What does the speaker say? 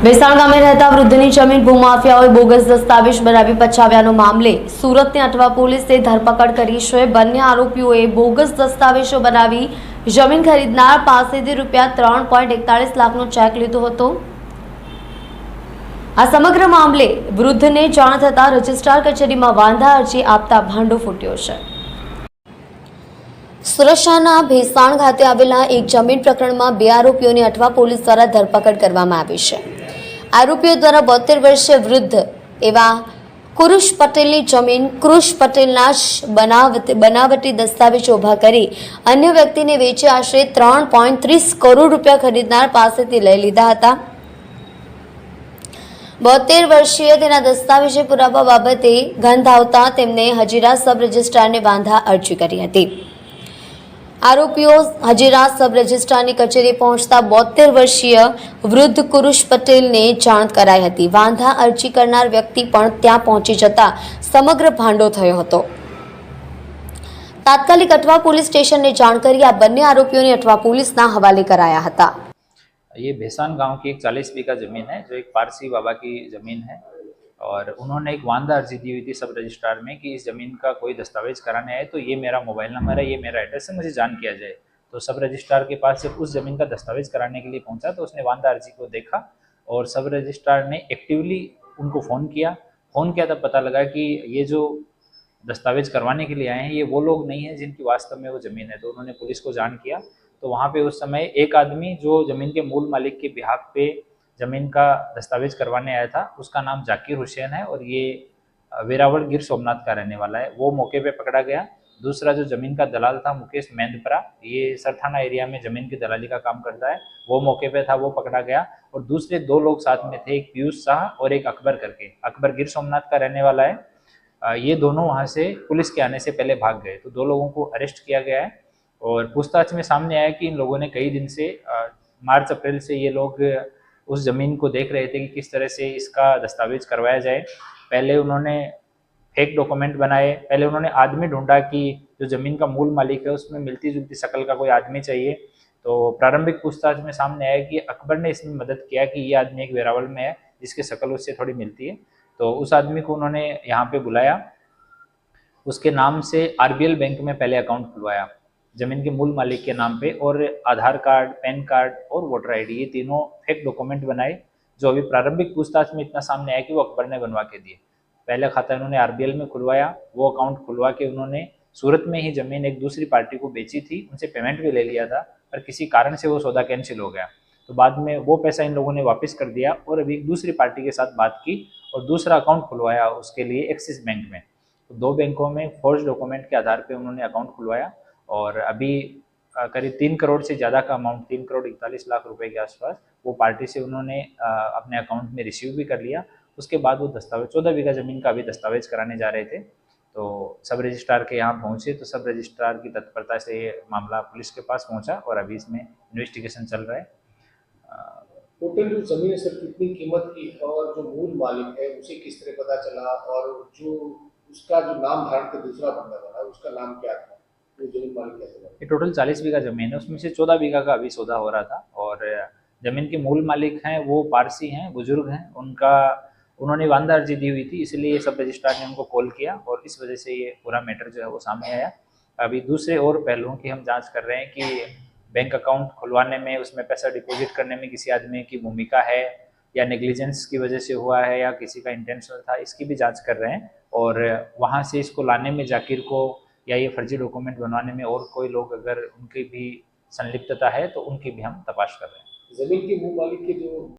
વેસાણ ગામે રહેતા વૃદ્ધની જમીન ભૂમાફિયાઓએ બોગસ દસ્તાવેજ બનાવી પચાવ્યાનો મામલે સુરતની અટવા પોલીસે ધરપકડ કરી છે। બંને આરોપીઓએ બોગસ દસ્તાવેજો બનાવી જમીન ખરીદનાર પાસેથી ₹3.41 લાખનો ચેક લીધો હતો। આ સમગ્ર મામલે વૃદ્ધને જાણ થતાં રજિસ્ટ્રાર કચેરીમાં વાંધા અરજી આપતા ભાંડો ફૂટ્યો છે। સુરત શહેરના ભેસાણ ખાતે આવેલા એક જમીન પ્રકરણમાં બે આરોપીઓની અટવા પોલીસ દ્વારા ધરપકડ કરવામાં આવી છે। આરોપીઓ દ્વારા 72 વર્ષીય વૃદ્ધ એવા કુરુશ પટેલની જમીન કુરુશ પટેલના જ બનાવટી દસ્તાવેજો ઉભા કરી અન્ય વ્યક્તિને વેચી આશરે ₹3.30 કરોડ ખરીદનાર પાસેથી લઈ લીધા હતા। 72 વર્ષીય તેના દસ્તાવેજો પુરાવા બાબતે ગંધ આવતા તેમને હજીરા સબ રજિસ્ટ્રારને વાંધા અરજી કરી હતી। આરોપીઓ હજીરા સબ રજિસ્ટ્રારની કચેરી પહોંચતા 72 વર્ષીય વૃદ્ધ કુરુશ પટેલને જાણ કરાઈ હતી। વાંધા અરજી કરનાર વ્યક્તિ પણ ત્યાં પહોંચી જતા સમગ્ર ભાંડો થયો હતો। તાત્કાલિક અટવા પોલીસ સ્ટેશનને જાણ કરી આ બંને આરોપીઓને અટવા पुलिसના हवाले कराया था। ये भैसान गांव की एक 40 बीघा जमीन है जो एक पारसी बाबा की जमीन है और उन्होंने एक वांदा अर्जी दी हुई थी सब रजिस्ट्रार में कि इस ज़मीन का कोई दस्तावेज कराने आए तो ये मेरा मोबाइल नंबर है, ये मेरा एड्रेस है, मुझे जान किया जाए। तो सब रजिस्ट्रार के पास जब उस ज़मीन का दस्तावेज कराने के लिए पहुंचा तो उसने वांदा अर्जी को देखा और सब रजिस्ट्रार ने एक्टिवली उनको फ़ोन किया तब पता लगा कि ये जो दस्तावेज करवाने के लिए आए हैं ये वो लोग नहीं हैं जिनकी वास्तव में वो ज़मीन है। तो उन्होंने पुलिस को जान किया। तो वहाँ पे उस समय एक आदमी जो ज़मीन के मूल मालिक के बिहाफ पे ज़मीन का दस्तावेज करवाने आया था उसका नाम जाकिर हुसैन है और ये वेरावल गिर सोमनाथ का रहने वाला है, वो मौके पे पकड़ा गया। दूसरा जो ज़मीन का दलाल था मुकेश मेंदपरा, ये सरथाना एरिया में ज़मीन की दलाली का काम करता है, वो मौके पे था, वो पकड़ा गया। और दूसरे 2 लोग साथ में थे, एक पीयूष शाह और एक अकबर करके, अकबर गिर सोमनाथ का रहने वाला है। ये दोनों वहाँ से पुलिस के आने से पहले भाग गए। तो 2 लोगों को अरेस्ट किया गया है और पूछताछ में सामने आया कि इन लोगों ने कई दिन से मार्च अप्रैल से ये लोग उस ज़मीन को देख रहे थे कि किस तरह से इसका दस्तावेज करवाया जाए। पहले उन्होंने फेक डॉक्यूमेंट बनाए, पहले उन्होंने आदमी ढूंढा कि जो ज़मीन का मूल मालिक है उसमें मिलती जुलती शक्ल का कोई आदमी चाहिए। तो प्रारंभिक पूछताछ में सामने आया कि अकबर ने इसमें मदद किया कि ये आदमी एक वेरावल में है जिसकी शक्ल उससे थोड़ी मिलती है। तो उस आदमी को उन्होंने यहाँ पे बुलाया, उसके नाम से RBL बैंक में पहले अकाउंट खुलवाया ज़मीन के मूल मालिक के नाम पे और आधार कार्ड, पैन कार्ड और वोटर ID ये तीनों फेक डॉक्यूमेंट बनाए जो अभी प्रारंभिक पूछताछ में इतना सामने आया कि वो अकबर ने बनवा के दिए। पहले खाता उन्होंने RBL में खुलवाया, वो अकाउंट खुलवा के उन्होंने सूरत में ही ज़मीन एक दूसरी पार्टी को बेची थी, उनसे पेमेंट भी ले लिया था पर किसी कारण से वो सौदा कैंसिल हो गया। तो बाद में वो पैसा इन लोगों ने वापस कर दिया और अभी एक दूसरी पार्टी के साथ बात की और दूसरा अकाउंट खुलवाया उसके लिए एक्सिस बैंक में। तो 2 बैंकों में फोर्ज डॉक्यूमेंट के आधार पर उन्होंने अकाउंट खुलवाया और अभी करीब 3 करोड़ से ज़्यादा का अमाउंट 3.41 लाख रुपए के आसपास वो पार्टी से उन्होंने अपने अकाउंट में रिसीव भी कर लिया। उसके बाद वो दस्तावेज 14 बीघा ज़मीन का अभी दस्तावेज कराने जा रहे थे। तो सब रजिस्ट्रार के यहाँ पहुँचे तो सब रजिस्ट्रार की तत्परता से ये मामला पुलिस के पास पहुँचा और अभी इसमें इन्वेस्टिगेशन चल रहा है। टोटल जो जमीन है सर कितनी कीमत की और जो मूल मालिक है उसे किस तरह पता चला और जो उसका जो नाम धारण के दूसरा बंदा बना उसका नाम क्या था? ये टोटल 40 बीघा जमीन है, उसमें से 14 बीघा का अभी सौदा हो रहा था और जमीन के मूल मालिक हैं वो पारसी हैं, बुजुर्ग हैं, उन्होंने वांदा अर्जी दी हुई थी इसलिए सब रजिस्ट्रार ने उनको कॉल किया और इस वजह से ये पूरा मैटर जो है वो सामने आया। अभी दूसरे और पहलुओं की हम जांच कर रहे हैं कि बैंक अकाउंट खुलवाने में उसमें पैसा डिपॉजिट करने में किसी आदमी की भूमिका है या नेग्लिजेंस की वजह से हुआ है या किसी का इंटेंशनल था, इसकी भी जाँच कर रहे हैं। और वहाँ से इसको लाने में जाकिर को या ये फर्जी डॉक्यूमेंट बनवाने में और कोई लोग अगर उनकी भी संलिप्तता है तो उनकी भी हम तपाश कर रहे हैं। जमीन के मूल मालिक के जो